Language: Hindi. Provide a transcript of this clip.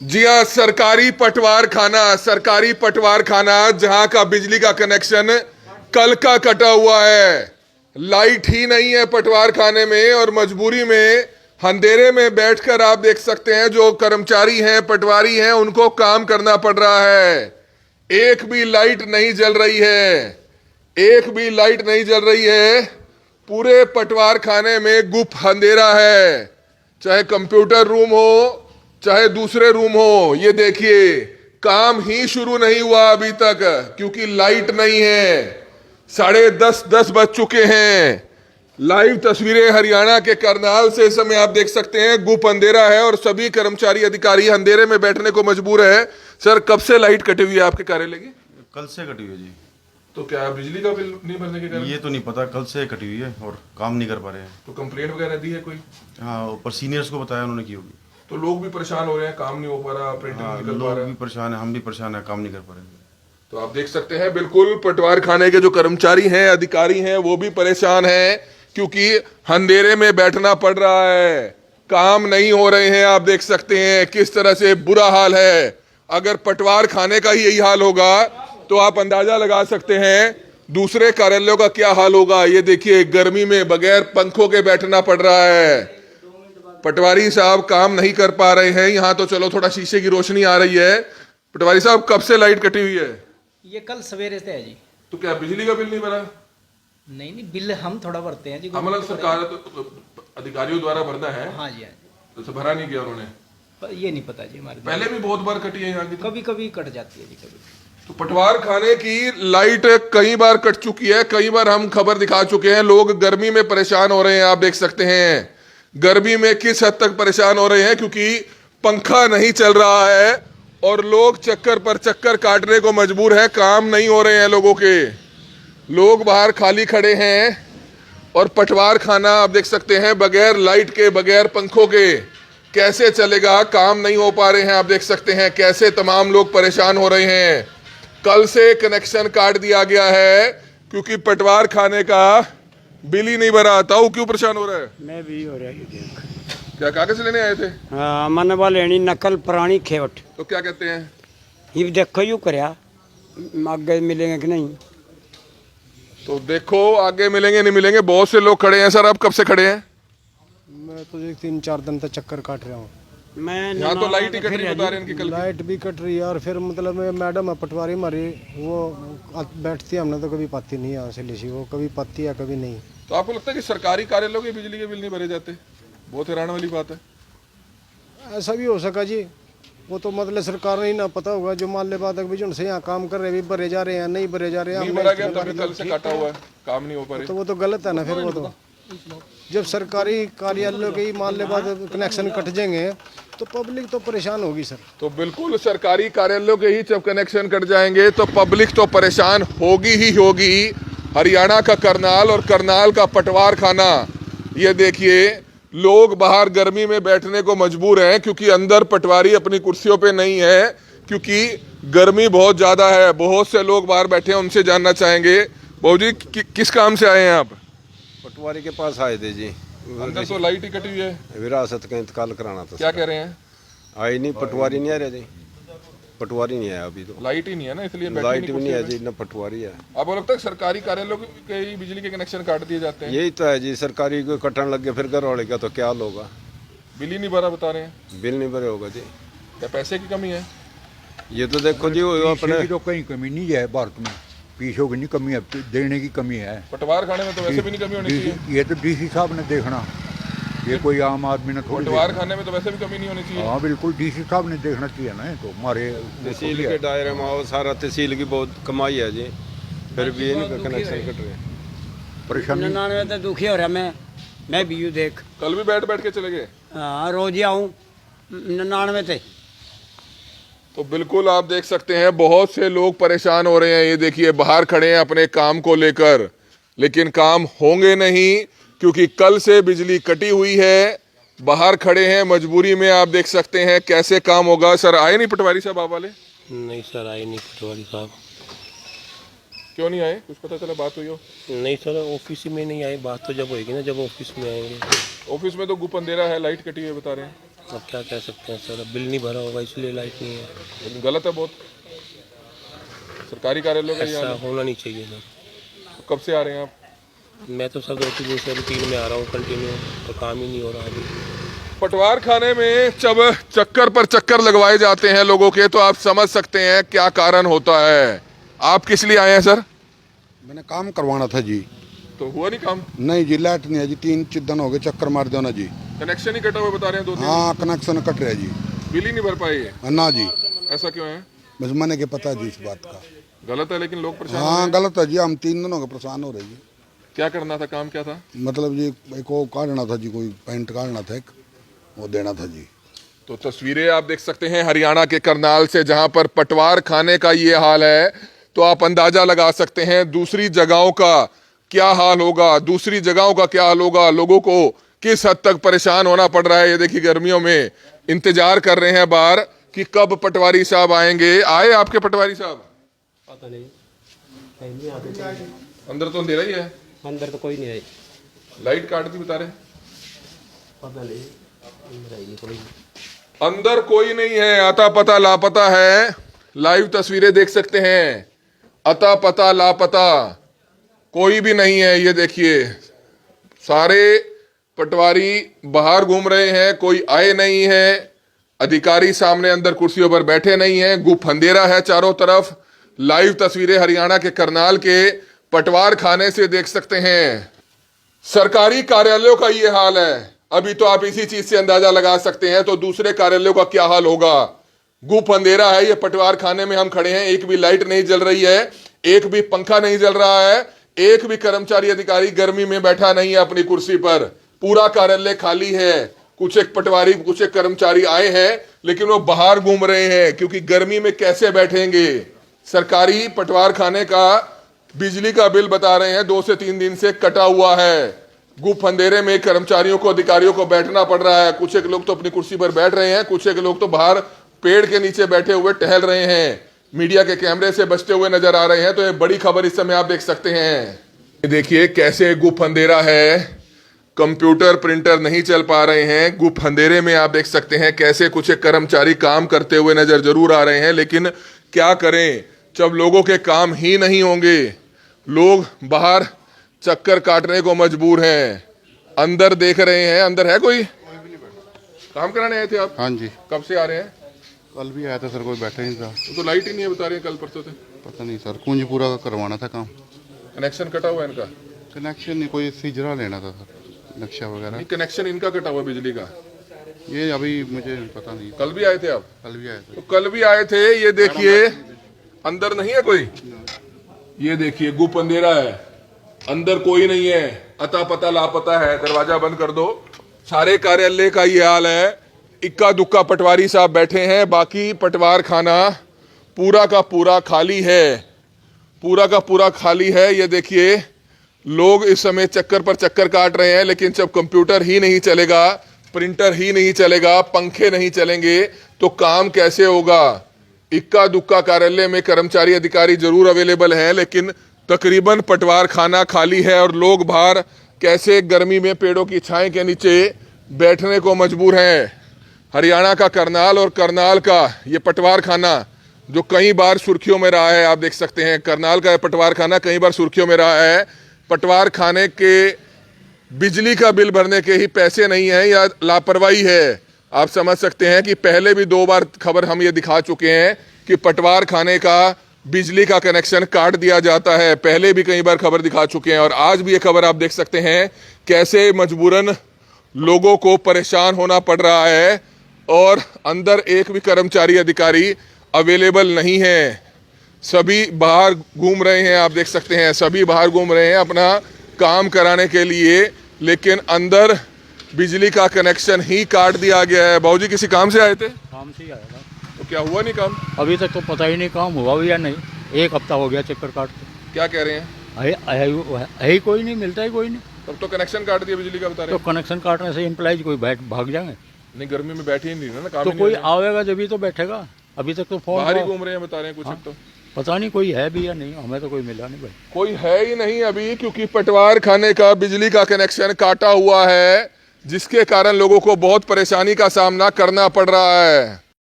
जी हाँ, सरकारी पटवार खाना जहां का बिजली का कनेक्शन कल का कटा हुआ है। लाइट ही नहीं है पटवार खाने में और मजबूरी में अंधेरे में बैठकर आप देख सकते हैं जो कर्मचारी हैं, पटवारी हैं, उनको काम करना पड़ रहा है। एक भी लाइट नहीं जल रही है, एक भी लाइट नहीं जल रही है। पूरे पटवार खाने में गुप अंधेरा है, चाहे कंप्यूटर रूम हो चाहे दूसरे रूम हो। ये देखिए, काम ही शुरू नहीं हुआ अभी तक क्योंकि लाइट नहीं है। 10:30 बज चुके हैं। लाइव तस्वीरें हरियाणा के करनाल से इस समय आप देख सकते हैं। गुप अंधेरा है और सभी कर्मचारी अधिकारी अंधेरे में बैठने को मजबूर है। सर, कब से लाइट कटी हुई है आपके कार्यालय की? कल से कटी हुई है जी। तो क्या बिजली का बिल नहीं भरने के कारण? ये तो नहीं पता, कल से कटी हुई है और काम नहीं कर पा रहे हैं। तो कंप्लेंट वगैरह दी है कोई? हाँ, ऊपर सीनियर्स को बताया उन्होंने की होगी। तो लोग भी परेशान हो रहे हैं, काम नहीं हो पा रहा, प्रिंटर हाँ, नहीं निकल पा लोग रहा। भी परेशान है, हम भी परेशान है, काम नहीं कर पा रहे हैं। तो आप देख सकते हैं बिल्कुल पटवार खाने के जो कर्मचारी हैं, अधिकारी हैं, वो भी परेशान हैं क्योंकि अंधेरे में बैठना पड़ रहा है, काम नहीं हो रहे हैं। आप देख सकते हैं किस तरह से बुरा हाल है। अगर पटवार खाने का ही यही हाल होगा तो आप अंदाजा लगा सकते हैं दूसरे कार्यालयों का क्या हाल होगा। ये देखिए, गर्मी में बगैर पंखों के बैठना पड़ रहा है। पटवारी साहब काम नहीं कर पा रहे हैं। यहाँ तो चलो थोड़ा शीशे की रोशनी आ रही है। पटवारी साहब, कब से लाइट कटी हुई है? ये कल सवेरे से है जी। तो क्या बिजली का बिल नहीं भरा? नहीं, बिल हम थोड़ा भरते हैं जी। मतलब सरकार तो अधिकारियों द्वारा भरना है। हाँ जी, हाँ जी। तो भरा नहीं गया उन्होंने? पर ये नहीं पता जी हमारे। पहले भी बहुत बार कटी है यहाँ की। कभी कभी कट जाती है जी, कभी। तो पटवार खाने की लाइट कई बार कट चुकी है, कई बार हम खबर दिखा चुके हैं। लोग गर्मी में परेशान हो रहे हैं। आप देख सकते हैं गर्मी में किस हद तक परेशान हो रहे हैं क्योंकि पंखा नहीं चल रहा है और लोग चक्कर पर चक्कर काटने को मजबूर है। काम नहीं हो रहे हैं लोगों के, लोग बाहर खाली खड़े हैं और पटवार खाना आप देख सकते हैं बगैर लाइट के, बगैर पंखों के कैसे चलेगा? काम नहीं हो पा रहे हैं। आप देख सकते हैं कैसे तमाम लोग परेशान हो रहे हैं। कल से कनेक्शन काट दिया गया है क्योंकि पटवार खाने का बिल ही नहीं भरा आता। वो क्यों परेशान हो रहा है? मैं भी हो रहा है। क्या कागज लेने आए थे? हाँ, मन वाले लेनी नकल पुरानी खेवट। तो क्या कहते हैं? ये देखो यू करया, आगे मिलेंगे कि नहीं? तो देखो आगे मिलेंगे नहीं मिलेंगे। बहुत से लोग खड़े हैं। सर, आप कब से खड़े हैं? मैं तो 3-4 दिन तक चक्कर काट रहा हूँ। मैं यहाँ तो लाइट ही कट रही बता रहे हैं इनकी कल की। लाइट भी कट रही है और फिर मतलब मैडम है पटवारी हमारी, वो बैठती है, हमने तो कभी पाती नहीं यहाँ से लिसी, वो कभी पाती है कभी नहीं। तो आपको लगता है कि सरकारी कार्यालयों के बिजली के बिल नहीं भरे जाते? बहुत हैरान वाली बात है। ऐसा भी हो सका जी, वो तो मतलब सरकार नहीं ना पता होगा। जो मान ले बात है भी से यहाँ काम कर रहे भी भरे जा रहे हैं, नहीं भरे जा रहे हैं, नहीं भरा गया तभी कल से काटा हुआ है, काम नहीं हो पा रहे। तो वो तो गलत है ना। फिर वो तो जब सरकारी कार्यालयों के ही मान ले बात कनेक्शन कट जाएंगे तो पब्लिक तो परेशान होगी सर। तो बिल्कुल सरकारी कार्यालयों के ही जब कनेक्शन कट जाएंगे तो पब्लिक तो परेशान होगी ही होगी। हरियाणा का करनाल और करनाल का पटवार खाना, ये देखिए, लोग बाहर गर्मी में बैठने को मजबूर हैं क्योंकि अंदर पटवारी अपनी कुर्सियों पे नहीं है क्योंकि गर्मी बहुत ज़्यादा है। बहुत से लोग बाहर बैठे हैं, उनसे जानना चाहेंगे। बाबू जी, किस काम से आए हैं आप? पटवारी के पास आए थे जी। अंदर तो लाइट ही कटी हुई है। विरासत का इंतकाल कराना था। क्या कह रहे हैं? आई नहीं, पटवारी नहीं आ रहे जी। पटवारी नहीं आया अभी तो। लाइट ही नहीं है ना, इसलिए लाइट भी नहीं है जी, न पटवारी है। आपको लगता है सरकारी कार्यालयों के ही बिजली के कनेक्शन काट दिए जाते हैं? यही तो है जी, सरकारी को कटन लग गया, फिर घर वाले का तो क्या हाल होगा? बिल ही नहीं भरा बता रहे हैं। बिल नहीं भरे होगा जी। क्या पैसे की कमी है? ये तो देखो जी, वो अपने की तो कहीं कमी नहीं है भारत में, पीछों की नहीं कमी है, देने की कमी है। पटवार खाने में तो वैसे भी नहीं कमी होनी चाहिए। ये तो डीसी साहब ने देखना, ये कोई आम आदमी ने थोड़ी पटवार खाने में तो वैसे भी कमी नहीं होनी चाहिए। हाँ बिल्कुल, डीसी साहब ने देखना चाहिए ना। तो हमारे तहसील के दायरे में आओ, सारा तहसील की बहुत कमाई है जी, फिर भी इनका कनेक्शन कट रहे। परेशानी 99 तो दुखी हो रहा मैं भी यू देख। कल भी बैठ के चले गए? हाँ, रोज ही आऊँ 99 थे। तो बिल्कुल आप देख सकते हैं बहुत से लोग परेशान हो रहे हैं। ये देखिए, बाहर खड़े हैं अपने काम को लेकर, लेकिन काम होंगे नहीं क्योंकि कल से बिजली कटी हुई है। बाहर खड़े हैं मजबूरी में। आप देख सकते हैं कैसे काम होगा। सर, आए नहीं पटवारी साहब आप वाले? नहीं सर, आए नहीं पटवारी साहब। क्यों नहीं आए? कुछ पता चला, बात हुई हो? नहीं सर, ऑफिस में नहीं आए। बात तो जब होएगी ना, जब ऑफिस में आएंगे। ऑफिस में तो गुप अंधेरा है, लाइट कटी हुई है बता रहे हैं। अब क्या कह सकते हैं सर, अब बिल नहीं भरा होगा इसलिए लाइट नहीं है। लेकिन गलत है बहुत, सरकारी कार्यालयों का ये हाल ऐसा है। होना नहीं चाहिए सर। तो कब से आ रहे हैं आप? मैं तो सर 2 दिन से रूटीन में आ रहा हूँ कंटिन्यू, तो काम ही नहीं हो रहा अभी। पटवार खाने में जब चक्कर पर चक्कर लगवाए जाते हैं लोगों के, तो आप समझ सकते हैं क्या कारण होता है। आप किस लिए आए हैं सर? मैंने काम करवाना था जी। तो हुआ नहीं काम? नहीं जी, लाइट नहीं है जी, 3 दिन हो गए, चक्कर मार दो ना जी। कनेक्शन ही कटा हुआ बता रहे हैं 2 दिन। हाँ, कनेक्शन कट रहा है जी। बिल ही नहीं भर पाए ये? ना जी, ऐसा क्यों है? बस मैंने के पता जी इस बात का। गलत है, लेकिन लोग परेशान हो रहे हाँ हैं। गलत है जी, हम 3 दिन हो गए परेशान हो रहे जी। क्या करना था, काम क्या था? मतलब जी एक वो काटना था जी, कोई पेंट काटना था, एक वो देना था जी। तो तस्वीरें आप देख सकते हैं हरियाणा के करनाल से, जहां पर पटवार खाने का ये हाल है, तो आप अंदाजा लगा सकते हैं दूसरी जगहों का क्या हाल होगा, दूसरी जगहों का क्या हाल होगा, लोगों को किस हद तक परेशान होना पड़ रहा है। ये देखिए गर्मियों में इंतजार कर रहे हैं बाहर कि कब पटवारी साहब आएंगे। आए आपके पटवारी साहब? पता नहीं अंदर तो अंधेरा ही है, अंदर तो कोई नहीं है। लाइट काट दी बता रहे। पता नहीं अंदर कोई नहीं है, अता पता लापता है। लाइव तस्वीरें देख सकते हैं, अता पता लापता, कोई भी नहीं है। ये देखिए सारे पटवारी बाहर घूम रहे हैं, कोई आए नहीं है, अधिकारी सामने अंदर कुर्सियों पर बैठे नहीं हैं, गुप अंधेरा है चारों तरफ। लाइव तस्वीरें हरियाणा के करनाल के पटवार खाने से देख सकते हैं। सरकारी कार्यालयों का ये हाल है। अभी तो आप इसी चीज से अंदाजा लगा सकते हैं, तो दूसरे कार्यालयों का क्या हाल होगा। गुप अंधेरा है। ये पटवार खाने में हम खड़े हैं, एक भी लाइट नहीं जल रही है, एक भी पंखा नहीं जल रहा है, एक भी कर्मचारी अधिकारी गर्मी में बैठा नहीं है अपनी कुर्सी पर। पूरा कार्यालय खाली है। कुछ एक पटवारी, कुछ एक कर्मचारी आए हैं, लेकिन वो बाहर घूम रहे हैं क्योंकि गर्मी में कैसे बैठेंगे। सरकारी पटवार खाने का बिजली का बिल बता रहे हैं 2 से 3 दिन से कटा हुआ है। गुप अंधेरे में कर्मचारियों को, अधिकारियों को बैठना पड़ रहा है। कुछ एक लोग तो अपनी कुर्सी पर बैठ रहे हैं, कुछ एक लोग तो बाहर पेड़ के नीचे बैठे हुए टहल रहे हैं, मीडिया के कैमरे से बचते हुए नजर आ रहे हैं। तो ये बड़ी खबर इस समय आप देख सकते हैं। ये देखिए कैसे गुप अंधेरा है, कंप्यूटर प्रिंटर नहीं चल पा रहे हैं। गुप अंधेरे में आप देख सकते हैं कैसे कुछ एक कर्मचारी काम करते हुए नजर जरूर आ रहे हैं, लेकिन क्या करें जब लोगों के काम ही नहीं होंगे। लोग बाहर चक्कर काटने को मजबूर हैं, अंदर देख रहे हैं। अंदर है कोई? काम कराने आए थे आप? हाँ जी, कब से आ रहे हैं? कल भी आया था सर, कोई बैठा ही नहीं था। तो लाइट ही नहीं है बता रहे हैं, कल परसों से। पता नहीं सर, कुंज पूरा का करवाना था काम। कनेक्शन कटा हुआ है इनका? कनेक्शन नहीं, कोई सिजरा लेना था सर, नक्शा वगैरह। कनेक्शन इनका कटा हुआ बिजली का। ये अभी मुझे पता नहीं। कल भी आए थे आप? कल भी आया था। तो कल भी आए थे। ये देखिए अंदर नहीं है कोई, ये देखिए गुप अंधेरा है, अंदर कोई नहीं है, अता पता लापता है। दरवाजा बंद कर दो। सारे कार्यालय का ये हाल है। इक्का दुक्का पटवारी साहब बैठे हैं, बाकी पटवार खाना पूरा का पूरा खाली है, पूरा का पूरा खाली है। ये देखिए लोग इस समय चक्कर पर चक्कर काट रहे हैं, लेकिन जब कंप्यूटर ही नहीं चलेगा, प्रिंटर ही नहीं चलेगा, पंखे नहीं चलेंगे, तो काम कैसे होगा। इक्का दुक्का कार्यालय में कर्मचारी अधिकारी जरूर अवेलेबल हैं, लेकिन तकरीबन पटवार खाना खाली है और लोग बाहर कैसे गर्मी में पेड़ों की छाए के नीचे बैठने को मजबूर हैं। हरियाणा का करनाल और करनाल का ये पटवार खाना जो कई बार सुर्खियों में रहा है, आप देख सकते हैं करनाल का पटवार खाना कई बार सुर्खियों में रहा है। पटवार खाने के बिजली का बिल भरने के ही पैसे नहीं है या लापरवाही है। आप समझ सकते हैं कि पहले भी 2 बार खबर हम ये दिखा चुके हैं कि पटवार खाने का बिजली का कनेक्शन काट दिया जाता है। पहले भी कई बार खबर दिखा चुके हैं और आज भी ये खबर आप देख सकते हैं कैसे मजबूरन लोगों को परेशान होना पड़ रहा है और अंदर एक भी कर्मचारी अधिकारी अवेलेबल नहीं है। सभी बाहर घूम रहे हैं, आप देख सकते हैं सभी बाहर घूम रहे हैं अपना काम कराने के लिए, लेकिन अंदर बिजली का कनेक्शन ही काट दिया गया है। बाबूजी किसी काम से आए थे? काम से ही आया था। तो क्या हुआ नहीं काम? अभी तक तो पता ही नहीं काम हुआ भी या नहीं। 1 हफ्ता हो गया चक्कर काटते। क्या कह रहे हैं? है ही कोई नहीं, मिलता ही कोई नहीं। तब तो कनेक्शन काट दिया बिजली का बता रहे तो कनेक्शन काटने से एम्प्लॉइज कोई भाग जाएंगे। नहीं, गर्मी में बैठे ही नहीं ना, काम तो ही कोई नहीं आवेगा जब ही तो बैठेगा। अभी तक तो फोन बाहर ही घूम रहे हैं बता रहे हैं कुछ। हाँ। तो पता नहीं कोई है भी या नहीं, हमें तो कोई मिला नहीं भाई। कोई है ही नहीं अभी, क्योंकि पटवार खाने का बिजली का कनेक्शन काटा हुआ है। जिसके कारण लोगों को बहुत परेशानी का सामना करना पड़ रहा है।